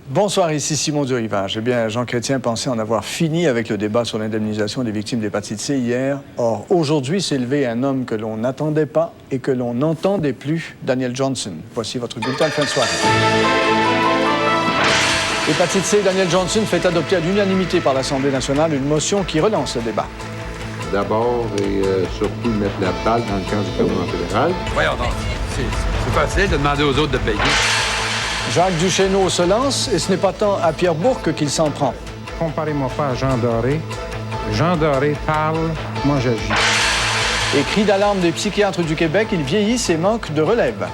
Bonsoir, ici Simon Durivage. Eh bien, Jean Chrétien pensait en avoir fini avec le débat sur l'indemnisation des victimes d'hépatite C hier. Or, aujourd'hui s'est levé un homme que l'on n'attendait pas et que l'on n'entendait plus, Daniel Johnson. Voici votre bulletin de fin de soirée. Hépatite C, Daniel Johnson fait adopter à l'unanimité par l'Assemblée nationale une motion qui relance le débat. D'abord et surtout mettre la balle dans le camp du gouvernement fédéral. Voyons donc, c'est facile de demander aux autres de payer. Jacques Duchesneau se lance et ce n'est pas tant à Pierre Bourque qu'il s'en prend. Comparez-moi pas à Jean Doré. Jean Doré parle, moi j'agis. Et cri d'alarme des psychiatres du Québec, ils vieillissent et manquent de relève.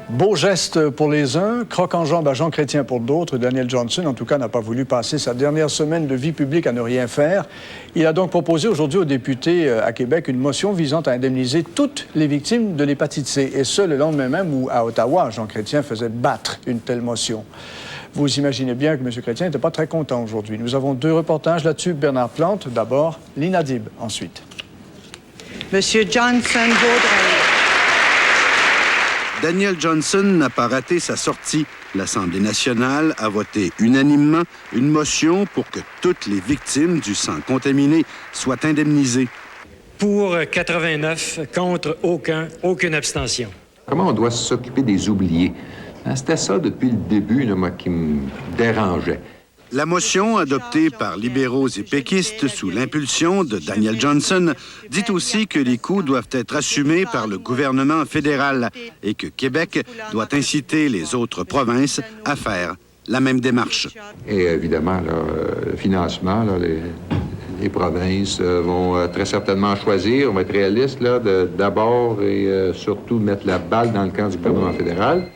Beau geste pour les uns, croc en jambe à Jean Chrétien pour d'autres. Daniel Johnson, en tout cas, n'a pas voulu passer sa dernière semaine de vie publique à ne rien faire. Il a donc proposé aujourd'hui aux députés à Québec une motion visant à indemniser toutes les victimes de l'hépatite C. Et ce, le lendemain même où, à Ottawa, Jean Chrétien faisait battre une telle motion. Vous imaginez bien que M. Chrétien n'était pas très content aujourd'hui. Nous avons 2 reportages là-dessus. Bernard Plante, d'abord, l'Inadib, ensuite. M. Johnson-Vaudreuil. Daniel Johnson n'a pas raté sa sortie. L'Assemblée nationale a voté unanimement une motion pour que toutes les victimes du sang contaminé soient indemnisées. Pour 89, contre aucune abstention. Comment on doit s'occuper des oubliés? C'était ça depuis le début, là, moi, qui me dérangeait. La motion, adoptée par libéraux et péquistes sous l'impulsion de Daniel Johnson, dit aussi que les coûts doivent être assumés par le gouvernement fédéral et que Québec doit inciter les autres provinces à faire la même démarche. Et évidemment, là, le financement, là, les provinces vont très certainement choisir, on va être réaliste, là, d'abord et surtout mettre la balle dans le camp du gouvernement fédéral.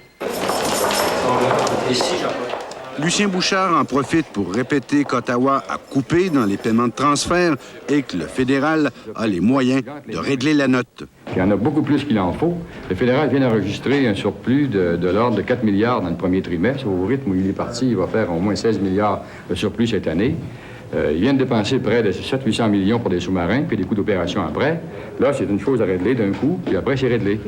Lucien Bouchard en profite pour répéter qu'Ottawa a coupé dans les paiements de transfert et que le fédéral a les moyens de régler la note. Il y en a beaucoup plus qu'il en faut. Le fédéral vient d'enregistrer un surplus de l'ordre de 4 milliards dans le premier trimestre. Au rythme où il est parti, il va faire au moins 16 milliards de surplus cette année. Ils viennent dépenser près de 700-800 millions pour des sous-marins, puis des coûts d'opération après. Là, c'est une chose à régler d'un coup, puis après, c'est réglé.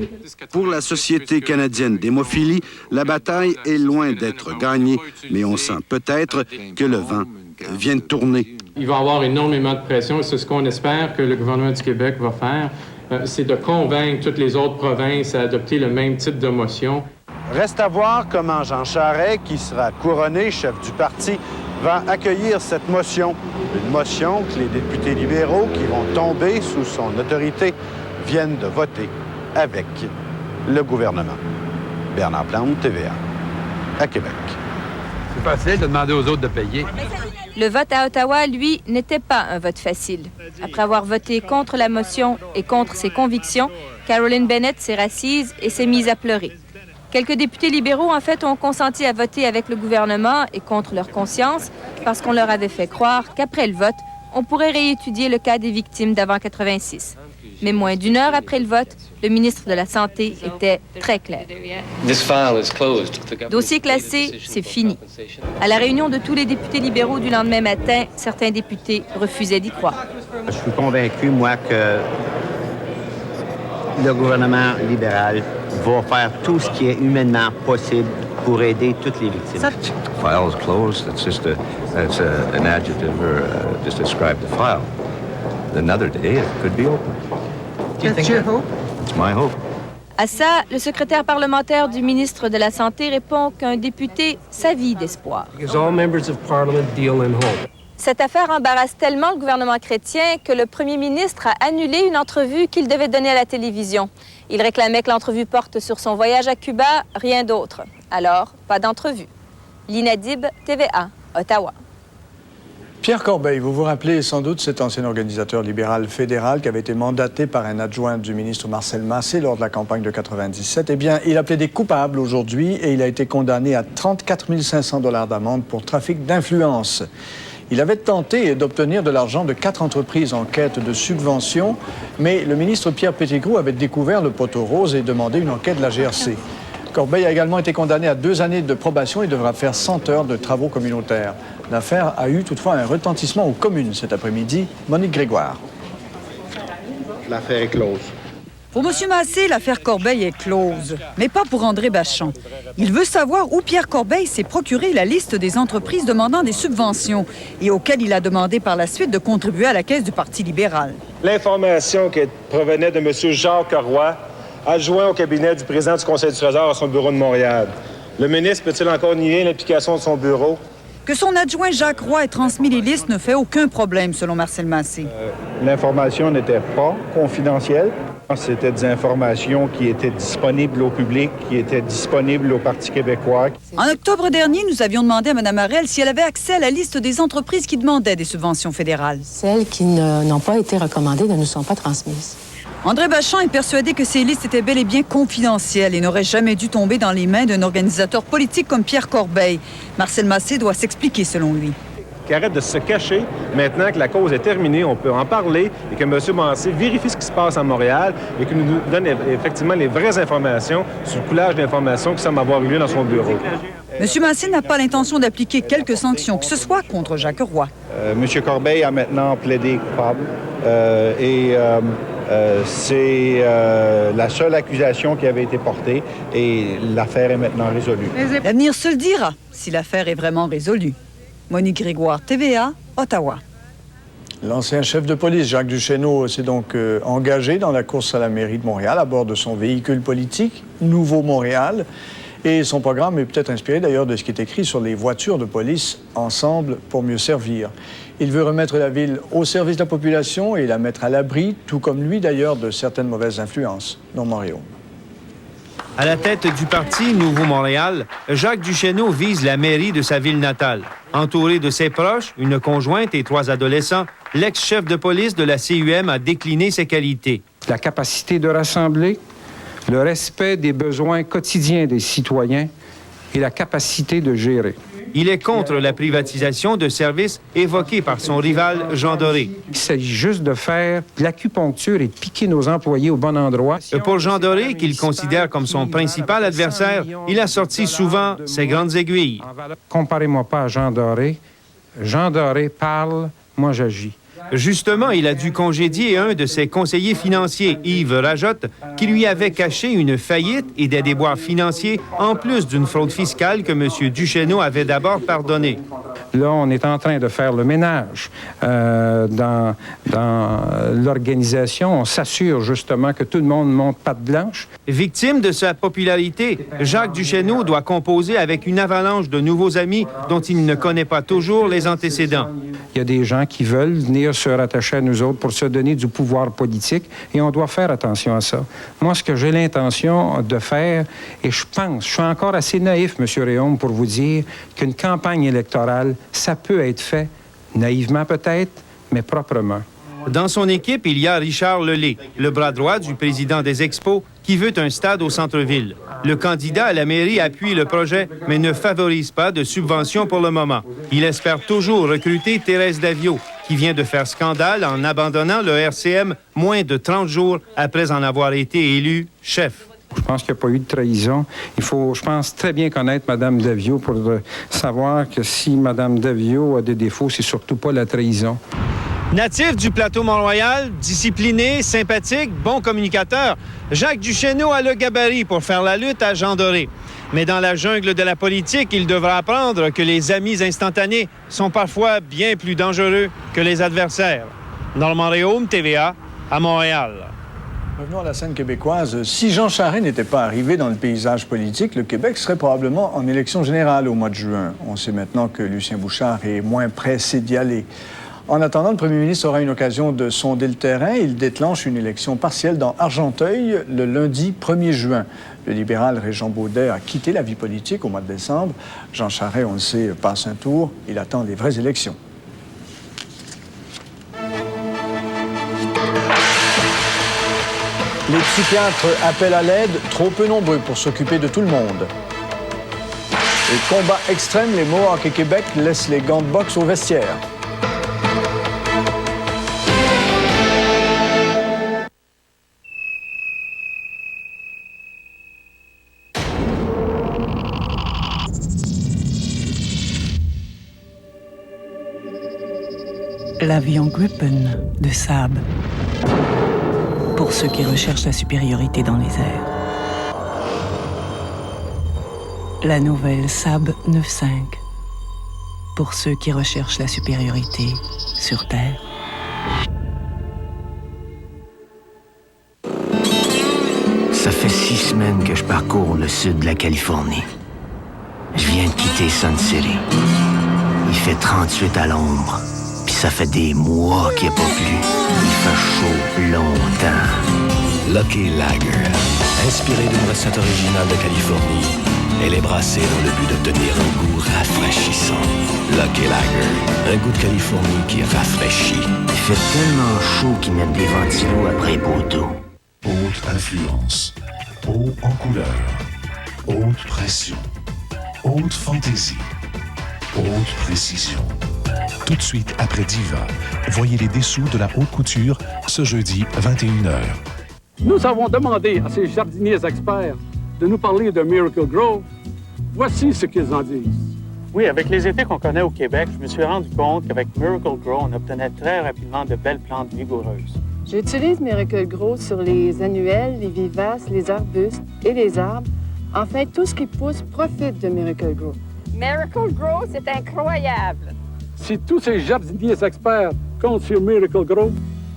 Pour la Société canadienne d'hémophilie, la bataille est loin d'être gagnée, mais on sent peut-être que le vent vient de tourner. Il va y avoir énormément de pression et c'est ce qu'on espère que le gouvernement du Québec va faire, c'est de convaincre toutes les autres provinces à adopter le même type de motion. Reste à voir comment Jean Charest, qui sera couronné chef du parti, va accueillir cette motion. Une motion que les députés libéraux qui vont tomber sous son autorité viennent de voter avec le gouvernement. Bernard Plante, TVA, à Québec. C'est facile de demander aux autres de payer. Le vote à Ottawa, lui, n'était pas un vote facile. Après avoir voté contre la motion et contre ses convictions, Caroline Bennett s'est rassise et s'est mise à pleurer. Quelques députés libéraux, en fait, ont consenti à voter avec le gouvernement et contre leur conscience parce qu'on leur avait fait croire qu'après le vote, on pourrait réétudier le cas des victimes d'avant 86. Mais moins d'1 heure après le vote, le ministre de la Santé était très clair. Dossier classé, c'est fini. À la réunion de tous les députés libéraux du lendemain matin, certains députés refusaient d'y croire. Je suis convaincu, moi, que le gouvernement libéral va faire tout ce qui est humainement possible pour aider toutes les victimes. File is closed. That's just an adjective or just describe the file. Another day, it could be open. That's your hope? It's my hope. À ça, le secrétaire parlementaire du ministre de la Santé répond qu'un député s'avie d'espoir. Cette affaire embarrasse tellement le gouvernement chrétien que le premier ministre a annulé une entrevue qu'il devait donner à la télévision. Il réclamait que l'entrevue porte sur son voyage à Cuba, rien d'autre. Alors, pas d'entrevue. L'Inadib, TVA, Ottawa. Pierre Corbeil, vous vous rappelez sans doute cet ancien organisateur libéral fédéral qui avait été mandaté par un adjoint du ministre Marcel Massé lors de la campagne de 97. Eh bien, il a plaidé coupable aujourd'hui et il a été condamné à 34 500 $ d'amende pour trafic d'influence. Il avait tenté d'obtenir de l'argent de 4 entreprises en quête de subventions, mais le ministre Pierre Pettigrew avait découvert le poteau rose et demandé une enquête de la GRC. Corbeil a également été condamné à 2 années de probation et devra faire 100 heures de travaux communautaires. L'affaire a eu toutefois un retentissement aux communes cet après-midi. Monique Grégoire. L'affaire est close. Pour M. Massé, l'affaire Corbeil est close, mais pas pour André Bachand. Il veut savoir où Pierre Corbeil s'est procuré la liste des entreprises demandant des subventions et auxquelles il a demandé par la suite de contribuer à la caisse du Parti libéral. L'information qui provenait de M. Jacques Roy, adjoint au cabinet du président du Conseil du Trésor à son bureau de Montréal. Le ministre peut-il encore nier l'implication de son bureau? Que son adjoint Jacques Roy ait transmis les listes ne fait aucun problème, selon Marcel Massé. L'information n'était pas confidentielle. C'était des informations qui étaient disponibles au public, qui étaient disponibles au Parti québécois. En octobre dernier, nous avions demandé à Mme Harel si elle avait accès à la liste des entreprises qui demandaient des subventions fédérales. Celles qui n'ont pas été recommandées ne nous sont pas transmises. André Bachand est persuadé que ces listes étaient bel et bien confidentielles et n'auraient jamais dû tomber dans les mains d'un organisateur politique comme Pierre Corbeil. Marcel Massé doit s'expliquer, selon lui. Qui arrête de se cacher. Maintenant que la cause est terminée, on peut en parler et que M. Massé vérifie ce qui se passe à Montréal et qu'il nous donne effectivement les vraies informations sur le coulage d'informations qui semble avoir eu lieu dans son bureau. M. Massé n'a pas l'intention d'appliquer quelques sanctions que ce soit contre Jacques Roy. M. Corbeil a maintenant plaidé coupable c'est la seule accusation qui avait été portée et l'affaire est maintenant résolue. L'avenir seul dira si l'affaire est vraiment résolue. Monique Grégoire, TVA, Ottawa. L'ancien chef de police, Jacques Duchesneau, s'est donc engagé dans la course à la mairie de Montréal à bord de son véhicule politique, Nouveau Montréal. Et son programme est peut-être inspiré d'ailleurs de ce qui est écrit sur les voitures de police « Ensemble pour mieux servir ». Il veut remettre la ville au service de la population et la mettre à l'abri, tout comme lui d'ailleurs, de certaines mauvaises influences. Normand Réaume. À la tête du parti Nouveau Montréal, Jacques Duchesneau vise la mairie de sa ville natale. Entouré de ses proches, une conjointe et 3 adolescents, l'ex-chef de police de la CUM a décliné ses qualités. La capacité de rassembler, le respect des besoins quotidiens des citoyens et la capacité de gérer. Il est contre la privatisation de services évoqués par son rival Jean Doré. Il s'agit juste de faire de l'acupuncture et de piquer nos employés au bon endroit. Pour Jean Doré, qu'il considère comme son principal adversaire, il a sorti souvent ses grandes aiguilles. Comparez-moi pas à Jean Doré. Jean Doré parle, moi j'agis. Justement, il a dû congédier un de ses conseillers financiers, Yves Rajotte, qui lui avait caché une faillite et des déboires financiers, en plus d'une fraude fiscale que M. Duchesneau avait d'abord pardonnée. Là, on est en train de faire le ménage dans l'organisation. On s'assure justement que tout le monde monte patte blanche. Victime de sa popularité, Jacques Duchesneau doit composer avec une avalanche de nouveaux amis dont il ne connaît pas toujours les antécédents. Il y a des gens qui veulent venir se rattacher à nous autres pour se donner du pouvoir politique et on doit faire attention à ça. Moi, ce que j'ai l'intention de faire, et je suis encore assez naïf, M. Réaume, pour vous dire qu'une campagne électorale, ça peut être fait, naïvement peut-être, mais proprement. Dans son équipe, il y a Richard Lelay, le bras droit du président des Expos, qui veut un stade au centre-ville. Le candidat à la mairie appuie le projet, mais ne favorise pas de subventions pour le moment. Il espère toujours recruter Thérèse Davio, qui vient de faire scandale en abandonnant le RCM moins de 30 jours après en avoir été élu chef. Je pense qu'il n'y a pas eu de trahison. Il faut, je pense, très bien connaître Mme Davio pour savoir que si Mme Davio a des défauts, c'est surtout pas la trahison. Natif du plateau Mont-Royal, discipliné, sympathique, bon communicateur, Jacques Duchesneau a le gabarit pour faire la lutte à Jean Doré. Mais dans la jungle de la politique, il devra apprendre que les amis instantanés sont parfois bien plus dangereux que les adversaires. Normand Réaume, TVA, à Montréal. Revenons à la scène québécoise. Si Jean Charest n'était pas arrivé dans le paysage politique, le Québec serait probablement en élection générale au mois de juin. On sait maintenant que Lucien Bouchard est moins pressé d'y aller. En attendant, le premier ministre aura une occasion de sonder le terrain. Il déclenche une élection partielle dans Argenteuil le lundi 1er juin. Le libéral Régent Beaudet a quitté la vie politique au mois de décembre. Jean Charest, on le sait, passe un tour. Il attend les vraies élections. Les psychiatres appellent à l'aide, trop peu nombreux pour s'occuper de tout le monde. Et combat extrême, les Mohawks et Québec laissent les gants de boxe au vestiaire. L'avion Gripen de Saab. Pour pour ceux qui recherchent la supériorité dans les airs. La nouvelle Saab 9.5 pour ceux qui recherchent la supériorité sur Terre. Ça fait 6 semaines que je parcours le sud de la Californie. Je viens de quitter Sun City. Il fait 38 à l'ombre. Puis ça fait des mois qu'il n'y a pas plu. Il fait chaud longtemps. Lucky Lager. Inspiré d'une recette originale de Californie, elle est brassée dans le but d'obtenir un goût rafraîchissant. Lucky Lager. Un goût de Californie qui rafraîchit. Il fait tellement chaud qu'ils mettent des ventilos après les poteaux. Haute influence, haut en couleur, haute pression, haute fantaisie, haute précision. Tout de suite après Diva, voyez les dessous de la haute couture ce jeudi 21h. Nous avons demandé à ces jardiniers experts de nous parler de Miracle Grow. Voici ce qu'ils en disent. Oui, avec les effets qu'on connaît au Québec, je me suis rendu compte qu'avec Miracle Grow, on obtenait très rapidement de belles plantes vigoureuses. J'utilise Miracle Grow sur les annuels, les vivaces, les arbustes et les arbres. En fait, tout ce qui pousse profite de Miracle Grow. Miracle Grow, c'est incroyable. Si tous ces jardiniers experts comptent sur Miracle Grow,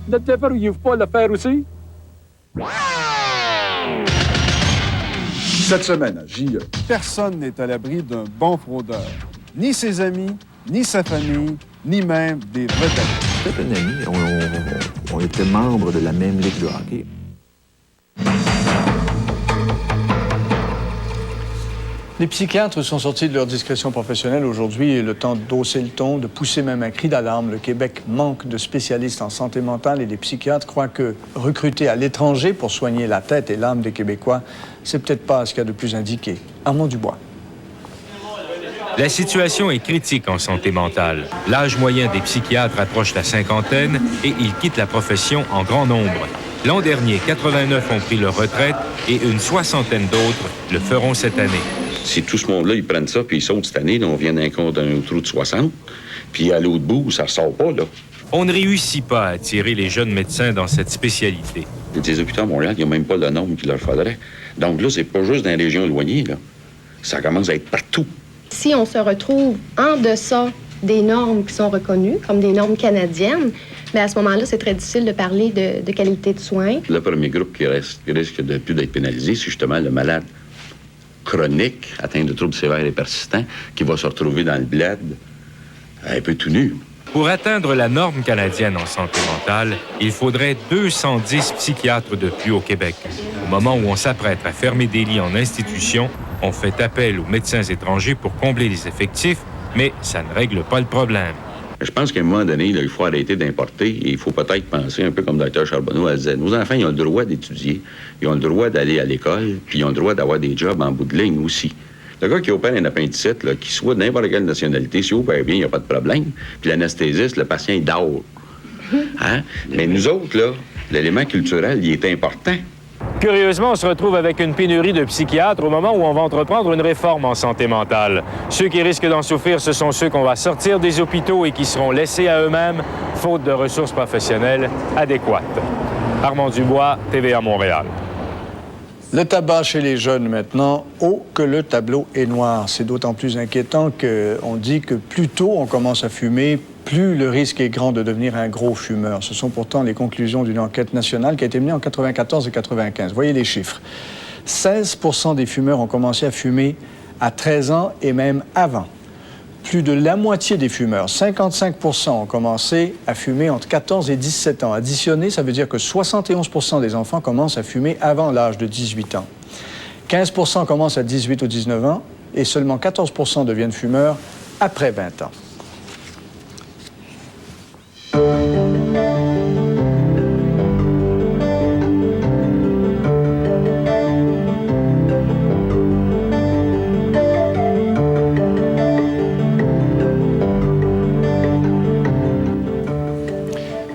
ne devriez-vous pas le faire aussi? Cette semaine à JE, personne n'est à l'abri d'un bon fraudeur. Ni ses amis, ni sa famille, ni même des vedettes. C'était un ami. On était membres de la même ligue de hockey. Les psychiatres sont sortis de leur discrétion professionnelle aujourd'hui et le temps d'hausser le ton, de pousser même un cri d'alarme. Le Québec manque de spécialistes en santé mentale et les psychiatres croient que recruter à l'étranger pour soigner la tête et l'âme des Québécois, c'est peut-être pas ce qu'il y a de plus indiqué. Armand Dubois. La situation est critique en santé mentale. L'âge moyen des psychiatres approche la cinquantaine et ils quittent la profession en grand nombre. L'an dernier, 89 ont pris leur retraite et une soixantaine d'autres le feront cette année. Si tout ce monde-là, ils prennent ça puis ils sautent cette année, là, on vient d'un trou de 60, puis à l'autre bout, ça ressort pas, là. On ne réussit pas à attirer les jeunes médecins dans cette spécialité. Les hôpitaux à Montréal, il n'y a même pas le nombre qu'il leur faudrait. Donc là, c'est pas juste dans les régions éloignées, là. Ça commence à être partout. Si on se retrouve en deçà des normes qui sont reconnues, comme des normes canadiennes, bien à ce moment-là, c'est très difficile de parler de qualité de soins. Le premier groupe qui risque de plus d'être pénalisé, c'est justement le malade chronique, atteint de troubles sévères et persistants, qui va se retrouver dans le bled un peu tout nu. Pour atteindre la norme canadienne en santé mentale, il faudrait 210 psychiatres de plus au Québec. Au moment où on s'apprête à fermer des lits en institution, on fait appel aux médecins étrangers pour combler les effectifs, mais ça ne règle pas le problème. Je pense qu'à un moment donné, là, il faut arrêter d'importer et il faut peut-être penser un peu comme Dr Charbonneau elle disait. Nos enfants, ils ont le droit d'étudier, ils ont le droit d'aller à l'école, puis ils ont le droit d'avoir des jobs en bout de ligne aussi. Le gars qui opère un appendicite, là, qu'il soit de n'importe quelle nationalité, s'il opère bien, il n'y a pas de problème. Puis l'anesthésiste, le patient, il dort. Hein? Mais nous autres, là, l'élément culturel, il est important. Curieusement, on se retrouve avec une pénurie de psychiatres au moment où on va entreprendre une réforme en santé mentale. Ceux qui risquent d'en souffrir, ce sont ceux qu'on va sortir des hôpitaux et qui seront laissés à eux-mêmes, faute de ressources professionnelles adéquates. Armand Dubois, TVA Montréal. Le tabac chez les jeunes maintenant, oh que le tableau est noir. C'est d'autant plus inquiétant qu'on dit que plus tôt on commence à fumer, plus le risque est grand de devenir un gros fumeur. Ce sont pourtant les conclusions d'une enquête nationale qui a été menée en 94 et 95. Voyez les chiffres. 16 % des fumeurs ont commencé à fumer à 13 ans et même avant. Plus de la moitié des fumeurs, 55 % ont commencé à fumer entre 14 et 17 ans. Additionné, ça veut dire que 71 % des enfants commencent à fumer avant l'âge de 18 ans. 15 % commencent à 18 ou 19 ans et seulement 14 % deviennent fumeurs après 20 ans.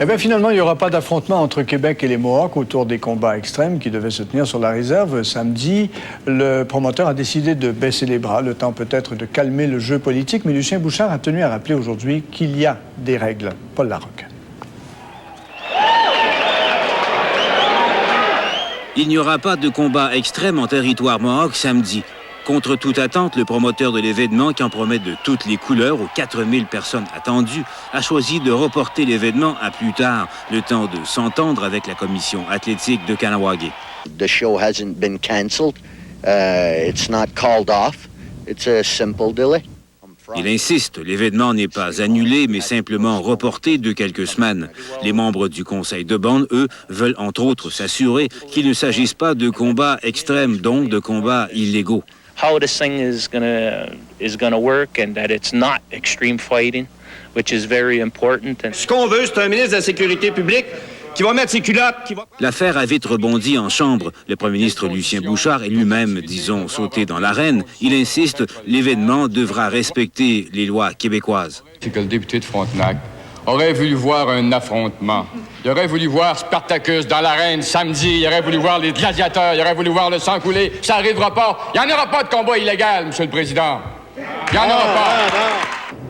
Eh bien, finalement, il n'y aura pas d'affrontement entre Québec et les Mohawks autour des combats extrêmes qui devaient se tenir sur la réserve samedi. Le promoteur a décidé de baisser les bras, le temps peut-être de calmer le jeu politique, mais Lucien Bouchard a tenu à rappeler aujourd'hui qu'il y a des règles. Paul Larocque. Il n'y aura pas de combat extrême en territoire mohawk samedi. Contre toute attente, le promoteur de l'événement, qui en promet de toutes les couleurs aux 4000 personnes attendues, a choisi de reporter l'événement à plus tard, le temps de s'entendre avec la commission athlétique de Kahnawake. The show hasn't been cancelled. It's not called off. It's a simple delay. Il insiste, l'événement n'est pas annulé, mais simplement reporté de quelques semaines. Les membres du conseil de bande, eux, veulent entre autres s'assurer qu'il ne s'agisse pas de combats extrêmes, donc de combats illégaux. How this thing is gonna work and that it's not extreme fighting, which is very important. Ce qu'on veut, c'est un ministre de la Sécurité publique qui va mettre ses culottes, qui va... L'affaire a vite rebondi en chambre. Le premier ministre Lucien Bouchard est lui-même, disons, sauté dans l'arène. Il insiste, l'événement devra respecter les lois québécoises. C'est que le député de Frontenac aurait voulu voir un affrontement. Il aurait voulu voir Spartacus dans l'arène samedi. Il aurait voulu voir les gladiateurs. Il aurait voulu voir le sang couler. Ça n'arrivera pas. Il n'y en aura pas de combat illégal, Monsieur le Président. Il n'y en aura pas.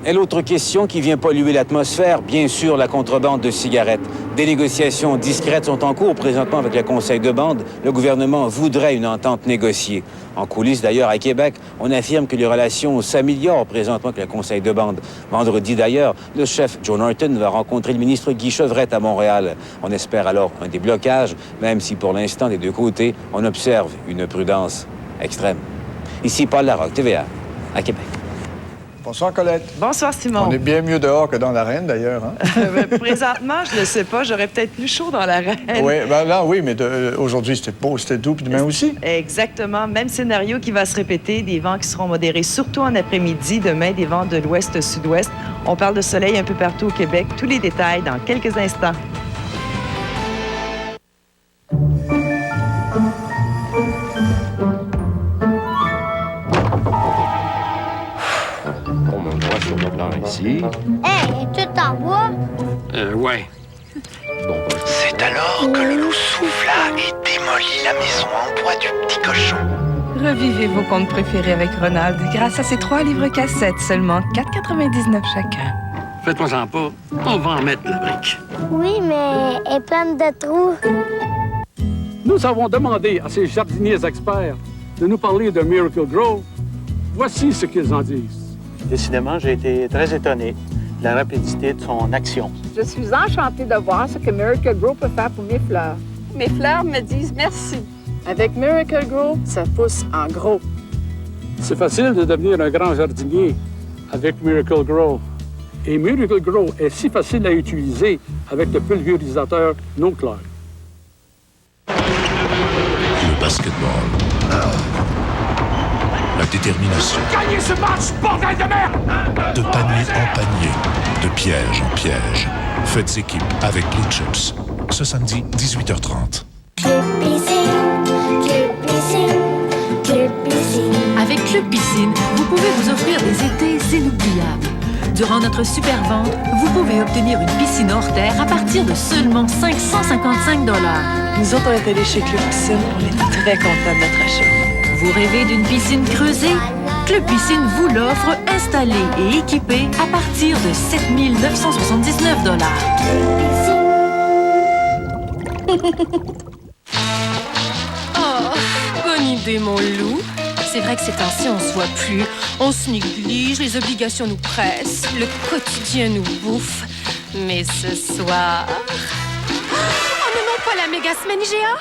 Et l'autre question qui vient polluer l'atmosphère, bien sûr, la contrebande de cigarettes. Des négociations discrètes sont en cours présentement avec le conseil de bande. Le gouvernement voudrait une entente négociée. En coulisses, d'ailleurs, à Québec, on affirme que les relations s'améliorent présentement avec le conseil de bande. Vendredi, d'ailleurs, le chef Joe Norton va rencontrer le ministre Guy Chevrette à Montréal. On espère alors un déblocage, même si pour l'instant, des deux côtés, on observe une prudence extrême. Ici, Paul Larocque, TVA, à Québec. Bonsoir, Colette. Bonsoir, Simon. On est bien mieux dehors que dans l'arène, d'ailleurs. Hein? Présentement, je ne le sais pas. J'aurais peut-être plus chaud dans l'arène. Oui, ben là, oui, mais aujourd'hui, c'était beau, c'était doux, puis demain aussi. Exactement. Même scénario qui va se répéter. Des vents qui seront modérés, surtout en après-midi. Demain, des vents de l'ouest-sud-ouest. On parle de soleil un peu partout au Québec. Tous les détails dans quelques instants. Ici. Hey, tout en bois? Ouais. Bon, c'est alors que le loup souffla et démolit la maison en bois du petit cochon. Revivez vos contes préférés avec Ronald grâce à ces 3 livres cassettes, seulement 4,99 chacun. Faites-moi-en pas, on va en mettre la brique. Oui, mais elle est pleine de trous. Nous avons demandé à ces jardiniers experts de nous parler de Miracle Grow. Voici ce qu'ils en disent. Décidément, j'ai été très étonné de la rapidité de son action. Je suis enchantée de voir ce que Miracle Grow peut faire pour mes fleurs. Mes fleurs me disent merci. Avec Miracle Grow, ça pousse en gros. C'est facile de devenir un grand jardinier avec Miracle Grow. Et Miracle Grow est si facile à utiliser avec le pulvérisateur non clair. Le basketball. La détermination. Gagnez ce match, bordel de merde! De panier en panier, de piège en piège. Faites équipe avec Blue Chips. Ce samedi, 18h30. Club Piscine, Club Piscine, Club Piscine. Avec Club Piscine, vous pouvez vous offrir des étés inoubliables. Durant notre super vente, vous pouvez obtenir une piscine hors terre à partir de seulement 555 $. Nous autres, on est allés chez Club Piscine. On est très contents de notre achat. Vous rêvez d'une piscine creusée? Club Piscine vous l'offre installée et équipée à partir de 7 979 $. Oh, bonne idée, mon loup. C'est vrai que ces temps-ci, on se voit plus. On se néglige, les obligations nous pressent, le quotidien nous bouffe. Mais ce soir... Oh non, pas la méga semaine IGA!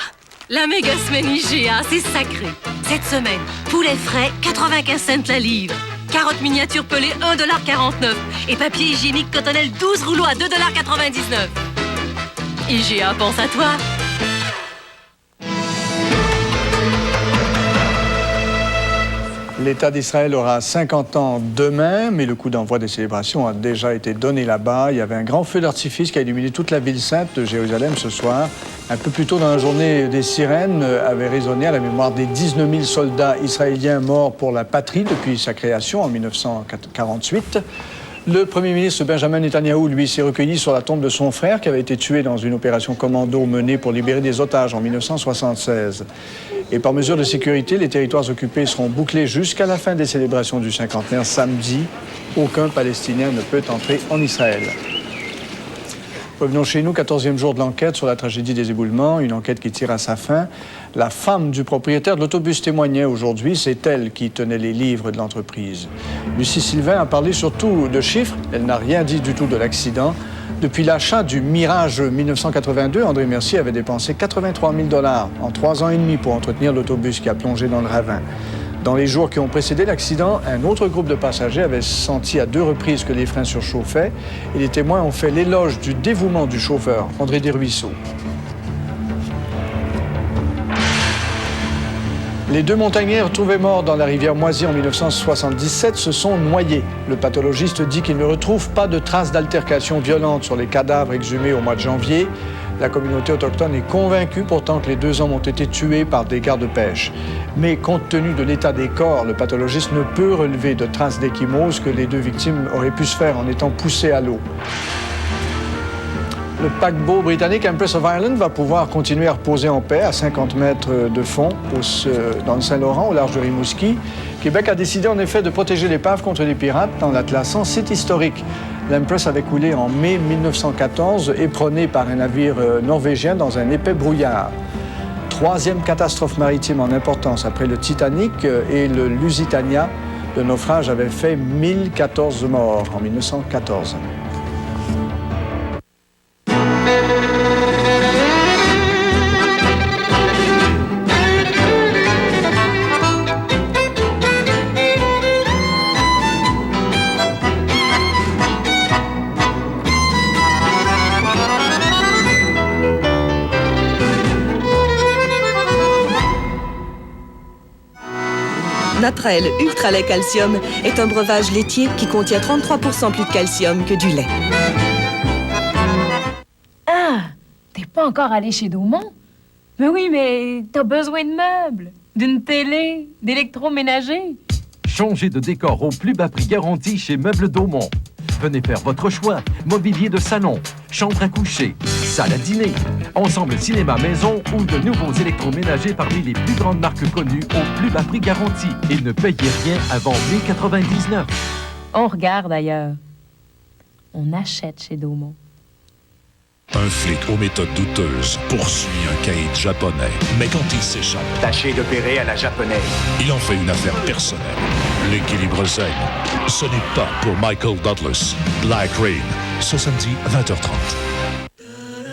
La méga semaine IGA, c'est sacré. Cette semaine, poulet frais, 95 cents la livre. Carottes miniatures pelées, 1,49 $. Et papier hygiénique cotonnelle 12 rouleaux à 2,99 $. IGA pense à toi. L'État d'Israël aura 50 ans demain, mais le coup d'envoi des célébrations a déjà été donné là-bas. Il y avait un grand feu d'artifice qui a illuminé toute la ville sainte de Jérusalem ce soir. Un peu plus tôt dans la journée, des sirènes avaient résonné à la mémoire des 19 000 soldats israéliens morts pour la patrie depuis sa création en 1948. Le premier ministre Benjamin Netanyahou, lui, s'est recueilli sur la tombe de son frère qui avait été tué dans une opération commando menée pour libérer des otages en 1976. Et par mesure de sécurité, les territoires occupés seront bouclés jusqu'à la fin des célébrations du cinquantenaire samedi. Aucun Palestinien ne peut entrer en Israël. Revenons chez nous, 14e jour de l'enquête sur la tragédie des éboulements, une enquête qui tire à sa fin. La femme du propriétaire de l'autobus témoignait aujourd'hui, c'est elle qui tenait les livres de l'entreprise. Lucie Sylvain a parlé surtout de chiffres, elle n'a rien dit du tout de l'accident. Depuis l'achat du Mirage 1982, André Mercier avait dépensé 83 000 $ en 3 ans et demi pour entretenir l'autobus qui a plongé dans le ravin. Dans les jours qui ont précédé l'accident, un autre groupe de passagers avait senti à 2 reprises que les freins surchauffaient et les témoins ont fait l'éloge du dévouement du chauffeur, André Desruisseaux. Les 2 montagnais retrouvés morts dans la rivière Moisy en 1977 se sont noyés. Le pathologiste dit qu'il ne retrouve pas de traces d'altercation violente sur les cadavres exhumés au mois de janvier. La communauté autochtone est convaincue pourtant que les 2 hommes ont été tués par des gardes-pêche. Mais compte tenu de l'état des corps, le pathologiste ne peut relever de traces d'échymose que les 2 victimes auraient pu se faire en étant poussées à l'eau. Le paquebot britannique Empress of Ireland va pouvoir continuer à reposer en paix à 50 mètres de fond dans le Saint-Laurent, au large de Rimouski. Québec a décidé en effet de protéger l'épave contre les pirates en la classant site historique. L'Empress avait coulé en mai 1914, éperonnée par un navire norvégien dans un épais brouillard. 3e catastrophe maritime en importance après le Titanic et le Lusitania. Le naufrage avait fait 1014 morts en 1914. Natrael Ultra Lait Calcium est un breuvage laitier qui contient 33% plus de calcium que du lait. Ah, t'es pas encore allé chez Daumont? Mais oui, mais t'as besoin de meubles, d'une télé, d'électroménager. Changez de décor au plus bas prix garanti chez Meubles Daumont. Venez faire votre choix. Mobilier de salon, chambre à coucher, salle à dîner, ensemble cinéma maison ou de nouveaux électroménagers parmi les plus grandes marques connues au plus bas prix garanti. Et ne payez rien avant 1099. On regarde ailleurs. On achète chez Daumont. Un flic aux méthodes douteuses poursuit un caïd japonais. Mais quand il s'échappe... Tâchez d'opérer à la japonaise. Il en fait une affaire personnelle. L'équilibre zen. Ce n'est pas pour Michael Douglas. Black Rain, ce samedi à 20h30.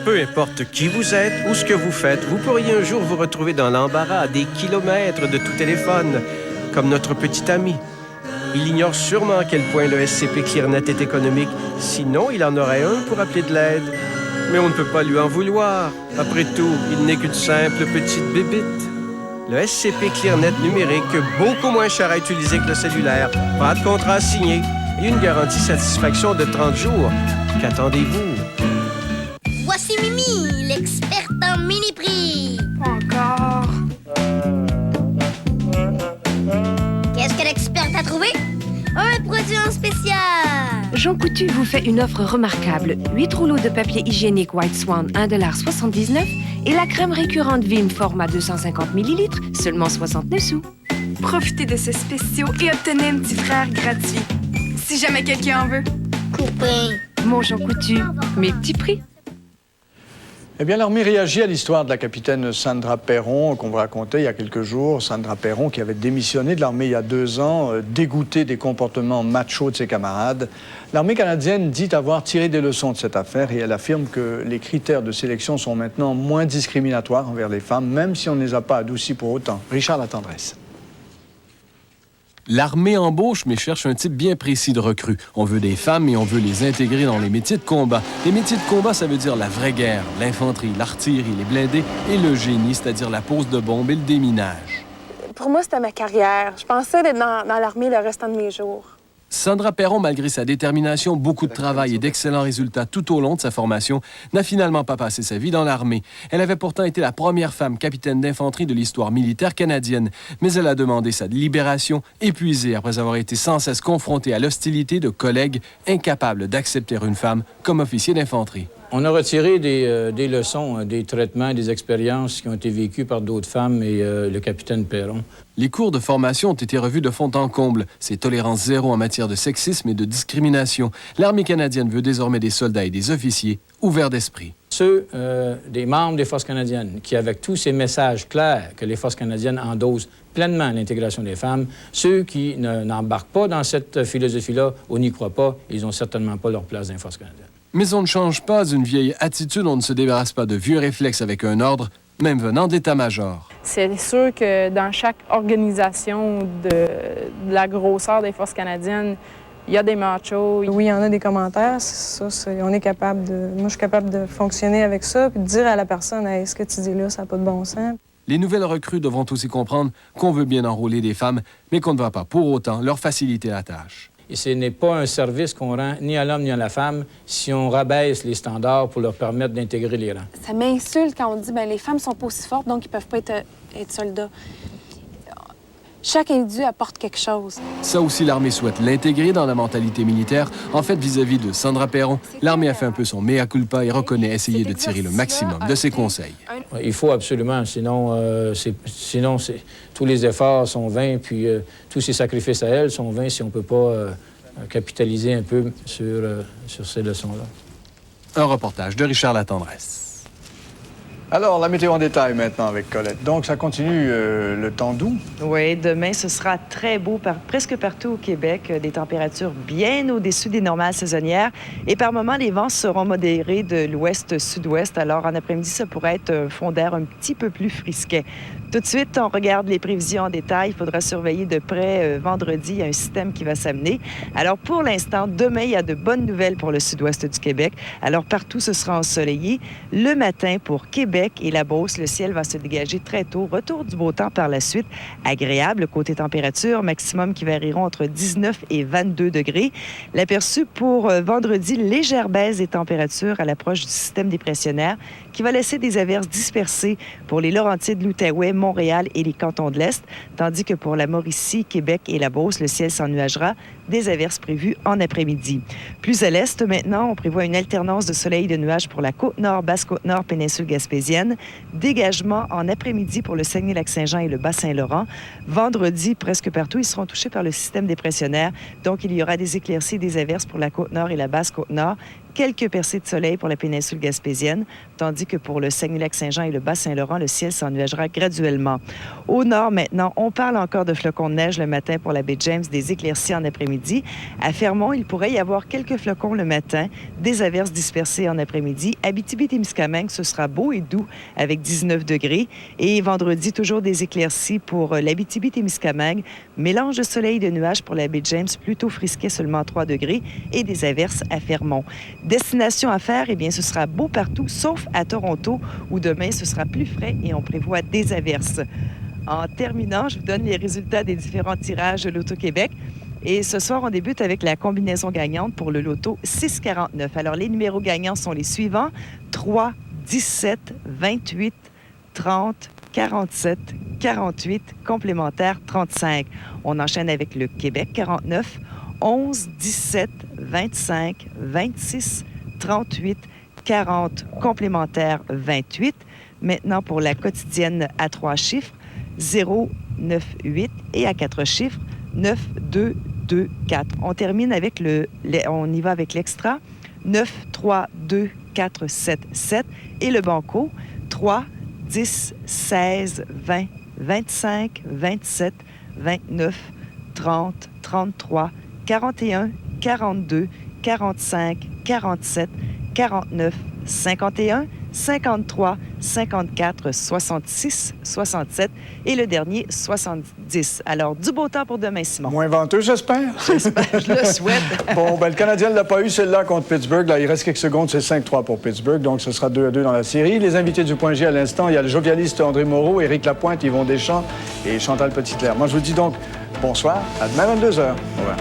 Peu importe qui vous êtes ou ce que vous faites, vous pourriez un jour vous retrouver dans l'embarras à des kilomètres de tout téléphone, comme notre petit ami. Il ignore sûrement à quel point le SCP ClearNet est économique, sinon il en aurait un pour appeler de l'aide. Mais on ne peut pas lui en vouloir. Après tout, il n'est qu'une simple petite bébite. Le SCP ClearNet numérique, beaucoup moins cher à utiliser que le cellulaire, pas de contrat signé et une garantie satisfaction de 30 jours. Qu'attendez-vous? Voici Mimi, l'experte en mini-prix. Encore. Qu'est-ce que l'experte a trouvé? Un produit en spécial. Jean Coutu vous fait une offre remarquable. 8 rouleaux de papier hygiénique White Swan, 1,79 $ et la crème récurrente Vim format 250 ml, seulement 69 sous. Profitez de ces spéciaux et obtenez un petit frère gratuit. Si jamais quelqu'un en veut. Copain. Mon Jean Coutu, mes petits prix. Eh bien, l'armée réagit à l'histoire de la capitaine Sandra Perron, qu'on vous racontait il y a quelques jours. Sandra Perron, qui avait démissionné de l'armée il y a 2 ans, dégoûtée des comportements machos de ses camarades. L'armée canadienne dit avoir tiré des leçons de cette affaire et elle affirme que les critères de sélection sont maintenant moins discriminatoires envers les femmes, même si on ne les a pas adoucis pour autant. Richard Latendresse. L'armée embauche, mais cherche un type bien précis de recrues. On veut des femmes et on veut les intégrer dans les métiers de combat. Les métiers de combat, ça veut dire la vraie guerre, l'infanterie, l'artillerie, les blindés et le génie, c'est-à-dire la pose de bombes et le déminage. Pour moi, c'était ma carrière. Je pensais d'être dans l'armée le restant de mes jours. Sandra Perron, malgré sa détermination, beaucoup de travail et d'excellents résultats tout au long de sa formation, n'a finalement pas passé sa vie dans l'armée. Elle avait pourtant été la première femme capitaine d'infanterie de l'histoire militaire canadienne, mais elle a demandé sa libération, épuisée après avoir été sans cesse confrontée à l'hostilité de collègues incapables d'accepter une femme comme officier d'infanterie. On a retiré des leçons, des traitements, des expériences qui ont été vécues par d'autres femmes et le capitaine Perron. Les cours de formation ont été revus de fond en comble. C'est tolérance zéro en matière de sexisme et de discrimination. L'Armée canadienne veut désormais des soldats et des officiers ouverts d'esprit. Ceux des membres des Forces canadiennes qui, avec tous ces messages clairs que les Forces canadiennes endossent pleinement l'intégration des femmes, ceux qui n'embarquent pas dans cette philosophie-là ou n'y croient pas, ils n'ont certainement pas leur place dans les Forces canadiennes. Mais on ne change pas une vieille attitude, on ne se débarrasse pas de vieux réflexes avec un ordre, même venant d'état-major. C'est sûr que dans chaque organisation de la grosseur des Forces canadiennes, il y a des machos. Oui, il y en a des commentaires, on est capable de... Moi, je suis capable de fonctionner avec ça, puis de dire à la personne, hey, ce que tu dis là, ça n'a pas de bon sens. Les nouvelles recrues devront aussi comprendre qu'on veut bien enrôler des femmes, mais qu'on ne va pas pour autant leur faciliter la tâche. Et ce n'est pas un service qu'on rend ni à l'homme ni à la femme si on rabaisse les standards pour leur permettre d'intégrer les rangs. Ça m'insulte quand on dit ben les femmes sont pas aussi fortes, donc ils peuvent pas être soldats. Chaque individu apporte quelque chose. Ça aussi, l'armée souhaite l'intégrer dans la mentalité militaire. En fait, vis-à-vis de Sandra Perron, l'armée a fait un peu son mea culpa et reconnaît essayer de tirer le maximum de ses conseils. Il faut absolument, sinon tous les efforts sont vains, puis tous ces sacrifices à elle sont vains si on ne peut pas capitaliser un peu sur ces leçons-là. Un reportage de Richard Latendresse. Alors, la météo en détail maintenant avec Colette. Donc, ça continue le temps doux. Oui, demain, ce sera très beau presque partout au Québec. Des températures bien au-dessus des normales saisonnières. Et par moments, les vents seront modérés de l'ouest-sud-ouest. Alors, en après-midi, ça pourrait être un fond d'air un petit peu plus frisquet. Tout de suite, on regarde les prévisions en détail. Il faudra surveiller de près vendredi. Il y a un système qui va s'amener. Alors, pour l'instant, demain, il y a de bonnes nouvelles pour le sud-ouest du Québec. Alors, partout, ce sera ensoleillé. Le matin, pour Québec et la Beauce, le ciel va se dégager très tôt. Retour du beau temps par la suite. Agréable côté température, maximum qui varieront entre 19 et 22 degrés. L'aperçu pour vendredi, légère baisse des températures à l'approche du système dépressionnaire qui va laisser des averses dispersées pour les Laurentides, l'Outaouais, Montréal et les cantons de l'Est, tandis que pour la Mauricie, Québec et la Beauce, le ciel s'ennuagera, des averses prévues en après-midi. Plus à l'est, maintenant, on prévoit une alternance de soleil et de nuages pour la Côte-Nord, Basse-Côte-Nord, péninsule gaspésienne. Dégagement en après-midi pour le Saguenay-Lac-Saint-Jean et le Bas-Saint-Laurent. Vendredi, presque partout, ils seront touchés par le système dépressionnaire. Donc, il y aura des éclaircies et des averses pour la Côte-Nord et la Basse-Côte-Nord. Quelques percées de soleil pour la péninsule gaspésienne, tandis que pour le Saguenay-Lac-Saint-Jean et le Bas-Saint-Laurent, le ciel s'ennuagera graduellement. Au nord, maintenant, on parle encore de flocons de neige le matin pour la baie James, des éclaircies en après-midi. À Fermont, il pourrait y avoir quelques flocons le matin, des averses dispersées en après-midi. Abitibi-Témiscamingue, ce sera beau et doux avec 19 degrés. Et vendredi, toujours des éclaircies pour l'Abitibi-Témiscamingue. Mélange de soleil et de nuages pour la baie James, plutôt frisquet, seulement 3 degrés. Et des averses à Fermont. Destination à faire, eh bien, ce sera beau partout, sauf à Toronto, où demain, ce sera plus frais et on prévoit des averses. En terminant, je vous donne les résultats des différents tirages de l'Auto-Québec. Et ce soir, on débute avec la combinaison gagnante pour le loto 649. Alors, les numéros gagnants sont les suivants. 3, 17, 28, 30, 47, 48, complémentaire 35. On enchaîne avec le Québec 49, 11, 17, 25, 26, 38, 40, complémentaire 28. Maintenant, pour la quotidienne à 3 chiffres, 0, 9, 8 et à 4 chiffres, 9, 2, 2, 4. On termine avec on y va avec l'extra, 9, 3, 2, 4, 7, 7. Et le banco, 3, 10, 16, 20, 25, 27, 29, 30, 33, 41, 42, 45, 47, 49, 51, 53, 54, 66, 67 et le dernier, 70. Alors, du beau temps pour demain, Simon. Moins venteux, j'espère. J'espère, je le souhaite. Bon, ben, le Canadien ne l'a pas eu, celle-là, contre Pittsburgh. Là, il reste quelques secondes, c'est 5-3 pour Pittsburgh, donc ce sera 2-2 dans la série. Les invités du Point G à l'instant, il y a le jovialiste André Moreau, Éric Lapointe, Yvon Deschamps et Chantal Petitclerc. Moi, je vous dis donc bonsoir, à demain 22h. Au revoir.